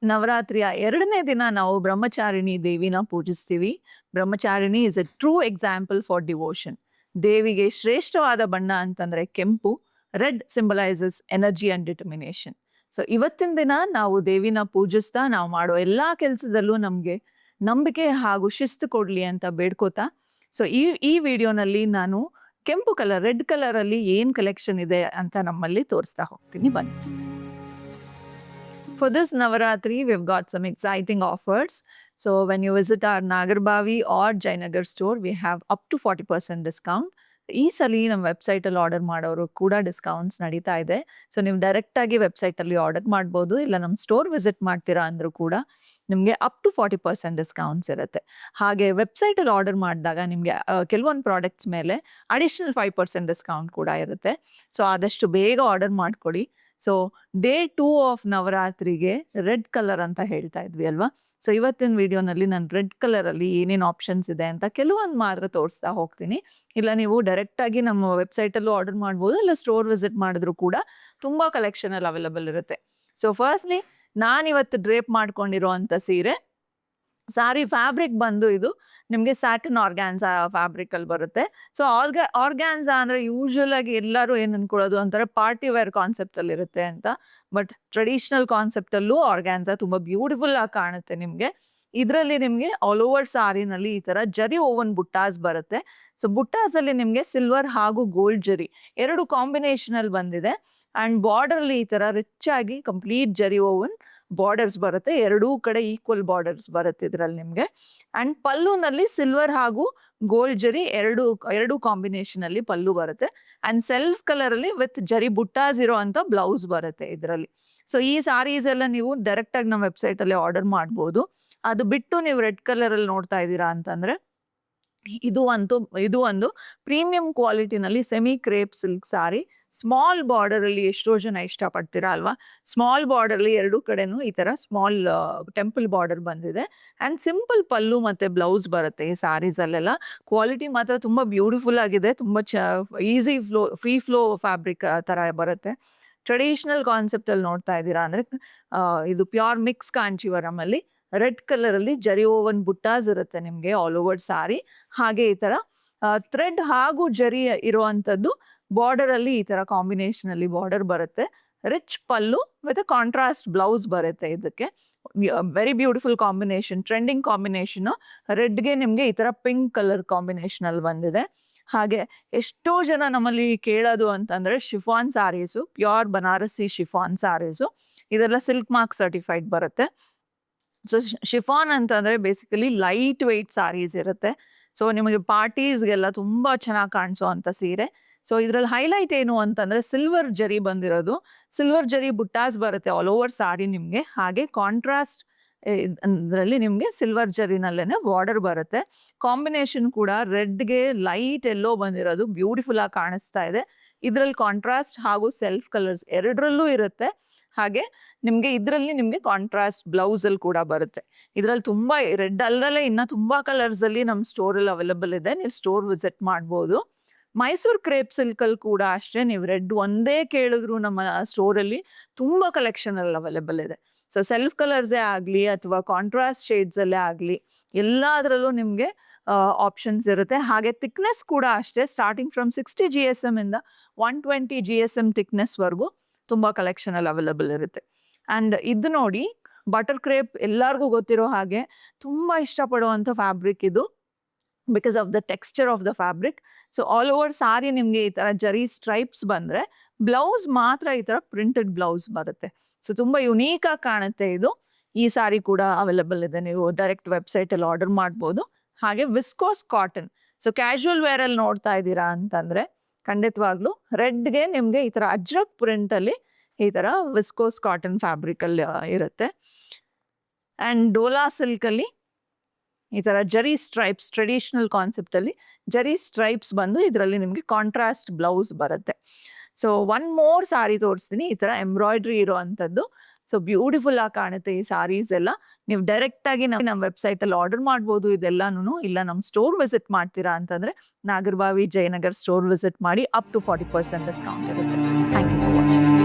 ನವರಾತ್ರಿಯ 2ನೇ ದಿನ ನಾವು ಬ್ರಹ್ಮಚಾರಿಣಿ ದೇವಿನ ಪೂಜಿಸ್ತೀವಿ. Brahmacharini is a true example for devotion. ದೇವಿಗೆ ಶ್ರೇಷ್ಠವಾದ ಬಣ್ಣ ಅಂತಂದ್ರೆ ಕೆಂಪು. Red symbolises energy and determination. So ಇವತ್ತಿನ ದಿನ ನಾವು ದೇವಿನ ಪೂಜಿಸ್ತಾ ನಾವು ಮಾಡೋ ಎಲ್ಲಾ ಕೆಲಸದಲ್ಲೂ ನಮ್ಗೆ ನಂಬಿಕೆ ಹಾಗೂ ಶಿಸ್ತು ಕೊಡ್ಲಿ ಅಂತ ಬೇಡ್ಕೋತಾ, ಸೊ ಈ ವಿಡಿಯೋನಲ್ಲಿ ನಾನು ಕೆಂಪು ಕಲರ್, ರೆಡ್ ಕಲರ್ ಅಲ್ಲಿ ಏನ್ ಕಲೆಕ್ಷನ್ ಇದೆ ಅಂತ ನಮ್ಮಲ್ಲಿ ತೋರಿಸ್ತಾ ಹೋಗ್ತೀನಿ, ಬನ್ನಿ. For this Navaratri, we've got some exciting offers. So when you visit our Nagarbavi or Jayanagar store, we have up to 40% discount. ಈ ಸಲ ನಮ್ಮ ವೆಬ್ಸೈಟಲ್ಲಿ ಆರ್ಡರ್ ಮಾಡೋರು ಕೂಡ ಡಿಸ್ಕೌಂಟ್ಸ್ ನಡೀತಾ ಇದೆ. ಸೊ ನೀವು ಡೈರೆಕ್ಟಾಗಿ ವೆಬ್ಸೈಟಲ್ಲಿ ಆರ್ಡರ್ ಮಾಡ್ಬೋದು, ಇಲ್ಲ ನಮ್ಮ ಸ್ಟೋರ್ ವಿಸಿಟ್ ಮಾಡ್ತೀರಾ ಅಂದರೂ ಕೂಡ ನಿಮಗೆ ಅಪ್ ಟು 40% ಡಿಸ್ಕೌಂಟ್ಸ್ ಇರುತ್ತೆ. ಹಾಗೆ ವೆಬ್ಸೈಟಲ್ಲಿ ಆರ್ಡರ್ ಮಾಡಿದಾಗ ನಿಮಗೆ ಕೆಲವೊಂದು ಪ್ರಾಡಕ್ಟ್ಸ್ ಮೇಲೆ ಅಡಿಷ್ನಲ್ 5% ಡಿಸ್ಕೌಂಟ್ ಕೂಡ ಇರುತ್ತೆ. ಸೊ ಆದಷ್ಟು ಬೇಗ ಆರ್ಡರ್ ಮಾಡ್ಕೊಳ್ಳಿ. ಸೊ ಡೇ 2 ಆಫ್ ನವರಾತ್ರಿಗೆ ರೆಡ್ ಕಲರ್ ಅಂತ ಹೇಳ್ತಾ ಇದ್ವಿ ಅಲ್ವಾ. ಸೊ ಇವತ್ತಿನ ವಿಡಿಯೋನಲ್ಲಿ ನಾನು ರೆಡ್ ಕಲರಲ್ಲಿ ಏನೇನು ಆಪ್ಷನ್ಸ್ ಇದೆ ಅಂತ ಕೆಲವೊಂದು ಮಾತ್ರ ತೋರಿಸ್ತಾ ಹೋಗ್ತೀನಿ. ಇಲ್ಲ ನೀವು ಡೈರೆಕ್ಟಾಗಿ ನಮ್ಮ ವೆಬ್ಸೈಟಲ್ಲೂ ಆರ್ಡರ್ ಮಾಡ್ಬೋದು, ಇಲ್ಲ ಸ್ಟೋರ್ ವಿಸಿಟ್ ಮಾಡಿದ್ರು ಕೂಡ ತುಂಬ ಕಲೆಕ್ಷನಲ್ಲಿ ಅವೈಲಬಲ್ ಇರುತ್ತೆ. ಸೊ ಫಸ್ಟ್ಲಿ ನಾನಿವತ್ತು ಡ್ರೇಪ್ ಮಾಡ್ಕೊಂಡಿರೋ ಅಂಥ ಸಾರಿ ಫ್ಯಾಬ್ರಿಕ್ ಬಂದು ಇದು ನಿಮಗೆ ಸ್ಯಾಟಿನ್ ಆರ್ಗ್ಯಾನ್ಸಾ ಫ್ಯಾಬ್ರಿಕಲ್ಲಿ ಬರುತ್ತೆ. ಸೊ ಆರ್ಗ್ಯಾನ್ಸಾ ಅಂದರೆ ಯೂಶುವಲ್ ಆಗಿ ಎಲ್ಲರೂ ಏನು ಅನ್ಕೊಳ್ಳೋದು ಅಂತಾರೆ ಪಾರ್ಟಿ ವೇರ್ ಕಾನ್ಸೆಪ್ಟಲ್ಲಿ ಇರುತ್ತೆ ಅಂತ. ಬಟ್ ಟ್ರೆಡಿಷ್ನಲ್ ಕಾನ್ಸೆಪ್ಟಲ್ಲೂ ಆರ್ಗ್ಯಾನ್ಸಾ ತುಂಬ ಬ್ಯೂಟಿಫುಲ್ ಆಗಿ ಕಾಣುತ್ತೆ ನಿಮಗೆ. ಇದರಲ್ಲಿ ನಿಮಗೆ ಆಲ್ ಓವರ್ ಸಾರಿನಲ್ಲಿ ಈ ಥರ ಜರಿ ಓವನ್ ಬುಟ್ಟಾಸ್ ಬರುತ್ತೆ. ಸೊ ಬುಟ್ಟಾಸಲ್ಲಿ ನಿಮಗೆ ಸಿಲ್ವರ್ ಹಾಗೂ ಗೋಲ್ಡ್ ಜರಿ ಎರಡು ಕಾಂಬಿನೇಷನಲ್ಲಿ ಬಂದಿದೆ. ಆ್ಯಂಡ್ ಬಾರ್ಡರಲ್ಲಿ ಈ ಥರ ರಿಚ್ ಆಗಿ ಕಂಪ್ಲೀಟ್ ಜರಿ ಓವನ್ ಬಾರ್ಡರ್ಸ್ ಬರುತ್ತೆ. ಎರಡೂ ಕಡೆ ಈಕ್ವಲ್ ಬಾರ್ಡರ್ಸ್ ಬರುತ್ತೆ ಇದರಲ್ಲಿ ನಿಮಗೆ. ಆ್ಯಂಡ್ ಪಲ್ಲುನಲ್ಲಿ ಸಿಲ್ವರ್ ಹಾಗೂ ಗೋಲ್ಡ್ ಜರಿ ಎರಡು ಕಾಂಬಿನೇಷನ್ ಅಲ್ಲಿ ಪಲ್ಲು ಬರುತ್ತೆ. ಆ್ಯಂಡ್ ಸೆಲ್ಫ್ ಕಲರ್ ಅಲ್ಲಿ ವಿತ್ ಜರಿ ಬುಟ್ಟಾಸ್ ಇರೋ ಅಂತ ಬ್ಲೌಸ್ ಬರುತ್ತೆ ಇದರಲ್ಲಿ. ಸೊ ಈ ಸಾರೀಸ್ ಎಲ್ಲ ನೀವು ಡೈರೆಕ್ಟ್ ಆಗಿ ನಮ್ಮ ವೆಬ್ಸೈಟ್ ಅಲ್ಲಿ ಆರ್ಡರ್ ಮಾಡ್ಬೋದು. ಅದು ಬಿಟ್ಟು ನೀವು ರೆಡ್ ಕಲರ್ ಅಲ್ಲಿ ನೋಡ್ತಾ ಇದ್ದೀರಾ ಅಂತಂದ್ರೆ ಇದು ಒಂದು ಪ್ರೀಮಿಯಂ ಕ್ವಾಲಿಟಿನಲ್ಲಿ ಸೆಮಿ ಕ್ರೇಪ್ ಸಿಲ್ಕ್ ಸಾರಿ. ಸ್ಮಾಲ್ ಬಾರ್ಡರ್ ಅಲ್ಲಿ ಎಷ್ಟೋ ಜನ ಇಷ್ಟಪಡ್ತೀರಾ ಅಲ್ವಾ. ಸ್ಮಾಲ್ ಬಾರ್ಡರ್ ಅಲ್ಲಿ ಎರಡೂ ಕಡೆನೂ ಈ ತರ ಸ್ಮಾಲ್ ಟೆಂಪಲ್ ಬಾರ್ಡರ್ ಬಂದಿದೆ. ಅಂಡ್ ಸಿಂಪಲ್ ಪಲ್ಲು ಮತ್ತೆ ಬ್ಲೌಸ್ ಬರುತ್ತೆ ಈ ಸಾರೀಸ್ ಅಲ್ಲೆಲ್ಲ. ಕ್ವಾಲಿಟಿ ಮಾತ್ರ ತುಂಬಾ ಬ್ಯೂಟಿಫುಲ್ ಆಗಿದೆ. ತುಂಬಾ easy flow, free flow fabric ತರ ಬರುತ್ತೆ. ಟ್ರೆಡಿಷನಲ್ ಕಾನ್ಸೆಪ್ಟ್ ಅಲ್ಲಿ ನೋಡ್ತಾ ಇದ್ದೀರಾ ಅಂದ್ರೆ ಇದು ಪ್ಯೂರ್ ಮಿಕ್ಸ್ ಕಾಂಚೀವರಂ ಅಲ್ಲಿ ರೆಡ್ ಕಲರ್ ಅಲ್ಲಿ ಜರಿ ಓವನ್ ಬುಟ್ಟಾಸ್ ಇರುತ್ತೆ ನಿಮ್ಗೆ ಆಲ್ ಓವರ್ ಸಾರಿ. ಹಾಗೆ ಈ ತರ ಥ್ರೆಡ್ ಹಾಗೂ ಜರಿ ಇರುವಂತದ್ದು ಬಾರ್ಡರ್ ಅಲ್ಲಿ ಈ ತರ ಕಾಂಬಿನೇಷನ್ ಅಲ್ಲಿ ಬಾರ್ಡರ್ ಬರುತ್ತೆ. Rich pallu with contrast blouse ಬರುತ್ತೆ. ಇದಕ್ಕೆ very beautiful combination, trending combination. ರೆಡ್ಗೆ ನಿಮ್ಗೆ ಈ ತರ ಪಿಂಕ್ ಕಲರ್ ಕಾಂಬಿನೇಷನ್ ಅಲ್ಲಿ ಬಂದಿದೆ. ಹಾಗೆ ಎಷ್ಟೋ ಜನ ನಮ್ಮಲ್ಲಿ ಕೇಳೋದು ಅಂತಂದ್ರೆ ಶಿಫಾನ್ ಸಾರೀಸು, ಪ್ಯೂರ್ ಬನಾರಸಿ ಶಿಫಾನ್ ಸಾರೀಸು. ಇದೆಲ್ಲ ಸಿಲ್ಕ್ ಮಾರ್ಕ್ ಸರ್ಟಿಫೈಡ್ ಬರುತ್ತೆ. ಸೊ ಶಿಫಾನ್ ಅಂತಂದ್ರೆ ಬೇಸಿಕಲಿ ಲೈಟ್ ವೆಯ್ಟ್ ಸಾರೀಸ್ ಇರುತ್ತೆ. ಸೊ ನಿಮಗೆ ಪಾರ್ಟೀಸ್ಗೆಲ್ಲ ತುಂಬಾ ಚೆನ್ನಾಗಿ ಕಾಣಿಸೋ ಅಂತ ಸೀರೆ. ಸೊ ಇದ್ರಲ್ಲಿ ಹೈಲೈಟ್ ಏನು ಅಂತಂದ್ರೆ ಸಿಲ್ವರ್ ಜರಿ ಬಂದಿರೋದು. ಸಿಲ್ವರ್ ಜರಿ ಬುಟ್ಟಾಸ್ ಬರುತ್ತೆ ಆಲ್ ಓವರ್ ಸಾರಿ ನಿಮ್ಗೆ. ಹಾಗೆ ಕಾಂಟ್ರಾಸ್ಟ್ ಅದರಲ್ಲಿ ನಿಮ್ಗೆ ಸಿಲ್ವರ್ ಜರಿನಲ್ಲೇನೆ ಬಾರ್ಡರ್ ಬರುತ್ತೆ. ಕಾಂಬಿನೇಷನ್ ಕೂಡ ರೆಡ್ಗೆ ಲೈಟ್ ಎಲ್ಲೋ ಬಂದಿರೋದು ಬ್ಯೂಟಿಫುಲ್ ಆಗಿ ಕಾಣಿಸ್ತಾ ಇದೆ. ಇದರಲ್ಲಿ ಕಾಂಟ್ರಾಸ್ಟ್ ಹಾಗೂ ಸೆಲ್ಫ್ ಕಲರ್ಸ್ ಎರಡರಲ್ಲೂ ಇರುತ್ತೆ. ಹಾಗೆ ಇದರಲ್ಲಿ ನಿಮ್ಗೆ ಕಾಂಟ್ರಾಸ್ಟ್ ಬ್ಲೌಸ್ ಅಲ್ಲಿ ಕೂಡ ಬರುತ್ತೆ. ಇದರಲ್ಲಿ ತುಂಬಾ ರೆಡ್ ಅಲ್ಲದೆ ಇನ್ನ ತುಂಬಾ ಕಲರ್ಸ್ ಅಲ್ಲಿ ನಮ್ಮ ಸ್ಟೋರ್ ಅಲ್ಲಿ ಅವೈಲಬಲ್ ಇದೆ. ನೀವು ಸ್ಟೋರ್ ವಿಸಿಟ್ ಮಾಡ್ಬೋದು. ಮೈಸೂರ್ ಕ್ರೇಪ್ ಸಿಲ್ಕ್ ಅಲ್ಲಿ ಕೂಡ ಅಷ್ಟೇ, ನೀವು ರೆಡ್ ಒಂದೇ ಕೇಳಿದ್ರು ನಮ್ಮ ಸ್ಟೋರ್ ಅಲ್ಲಿ ತುಂಬಾ ಕಲೆಕ್ಷನ್ ಅಲ್ಲಿ ಅವೈಲಬಲ್ ಇದೆ. ಸೊ ಸೆಲ್ಫ್ ಕಲರ್ಸೇ ಆಗ್ಲಿ ಅಥವಾ ಕಾಂಟ್ರಾಸ್ಟ್ ಶೇಡ್ಸ್ ಅಲ್ಲೇ ಆಗ್ಲಿ ಎಲ್ಲದರಲ್ಲೂ ನಿಮ್ಗೆ ಆಪ್ಷನ್ಸ್ ಇರುತ್ತೆ. ಹಾಗೆ ಥಿಕ್ನೆಸ್ ಕೂಡ ಅಷ್ಟೇ, ಸ್ಟಾರ್ಟಿಂಗ್ ಫ್ರಮ್ 60 GSM ಇಂದ 120 GSM ಥಿಕ್ನೆಸ್ ವರೆಗೂ ತುಂಬಾ ಕಲೆಕ್ಷನ್ ಅಲ್ಲಿ ಅವೈಲಬಲ್ ಇರುತ್ತೆ. ಅಂಡ್ ಇದು ನೋಡಿ, ಬಟರ್ ಕ್ರೇಪ್ ಎಲ್ಲರಿಗೂ ಗೊತ್ತಿರೋ ಹಾಗೆ ತುಂಬಾ ಇಷ್ಟಪಡುವಂತ ಫ್ಯಾಬ್ರಿಕ್ ಇದು, because of the texture of the fabric. So all over sari ನಿಮ್ಗೆ ಈ ತರ ಜರಿ ಸ್ಟ್ರೈಪ್ಸ್ ಬಂದ್ರೆ ಬ್ಲೌಸ್ ಮಾತ್ರ ಈ ತರ ಪ್ರಿಂಟೆಡ್ ಬ್ಲೌಸ್ ಬರುತ್ತೆ. ಸೊ ತುಂಬಾ ಯುನೀಕ್ ಆಗಿ ಕಾಣುತ್ತೆ ಇದು. ಈ ಸಾರಿ ಕೂಡ ಅವೈಲಬಲ್ ಇದೆ, ನೀವು ಡೈರೆಕ್ಟ್ ವೆಬ್ಸೈಟ್ ಅಲ್ಲಿ ಆರ್ಡರ್ ಮಾಡ್ಬೋದು. ಹಾಗೆ viscose cotton. So casual wear ಅಲ್ಲಿ ನೋಡ್ತಾ ಇದ್ದೀರಾ ಅಂತಂದ್ರೆ ಖಂಡಿತವಾಗ್ಲೂ ರೆಡ್ಗೆ ನಿಮ್ಗೆ ಈ ತರ ಅಜ್ರಕ್ ಪ್ರಿಂಟ್ ಅಲ್ಲಿ ಈ ತರ ವಿಸ್ಕೋಸ್ ಕಾಟನ್ ಫ್ಯಾಬ್ರಿಕ್ ಅಲ್ಲಿ ಇರುತ್ತೆ. ಅಂಡ್ ಡೋಲಾ ಸಿಲ್ಕ್ ಅಲ್ಲಿ ಈ ತರ ಜರಿ ಸ್ಟ್ರೈಪ್ಸ್, ಟ್ರೆಡಿಷನಲ್ ಕಾನ್ಸೆಪ್ಟ್ ಅಲ್ಲಿ ಜರಿ ಸ್ಟ್ರೈಪ್ಸ್ ಬಂದು ಇದರಲ್ಲಿ ನಿಮ್ಗೆ ಕಾಂಟ್ರಾಸ್ಟ್ ಬ್ಲೌಸ್ ಬರುತ್ತೆ. ಸೊ ಒನ್ ಮೋರ್ ಸಾರಿ ತೋರಿಸ್ತೀನಿ, ಈ ತರ ಎಂಬ್ರಾಯ್ಡ್ರಿ ಇರೋ ಅಂಥದ್ದು. ಸೊ ಬ್ಯೂಟಿಫುಲ್ ಆಗಿ ಕಾಣುತ್ತೆ ಈ ಸಾರೀಸ್ ಎಲ್ಲ. ನೀವು ಡೈರೆಕ್ಟ್ ಆಗಿ ನಮ್ಮ ವೆಬ್ಸೈಟ್ ಅಲ್ಲಿ ಆರ್ಡರ್ ಮಾಡ್ಬೋದು ಇದೆಲ್ಲಾನು. ಇಲ್ಲ ನಮ್ಮ ಸ್ಟೋರ್ ವಿಸಿಟ್ ಮಾಡ್ತೀರಾ ಅಂತಂದ್ರೆ ನಾಗರಬಾವಿ ಜಯನಗರ್ ಸ್ಟೋರ್ ವಿಸಿಟ್ ಮಾಡಿ ಅಪ್ ಟು 40% ಡಿಸ್ಕೌಂಟ್ ಇರುತ್ತೆ. Thank you for watching.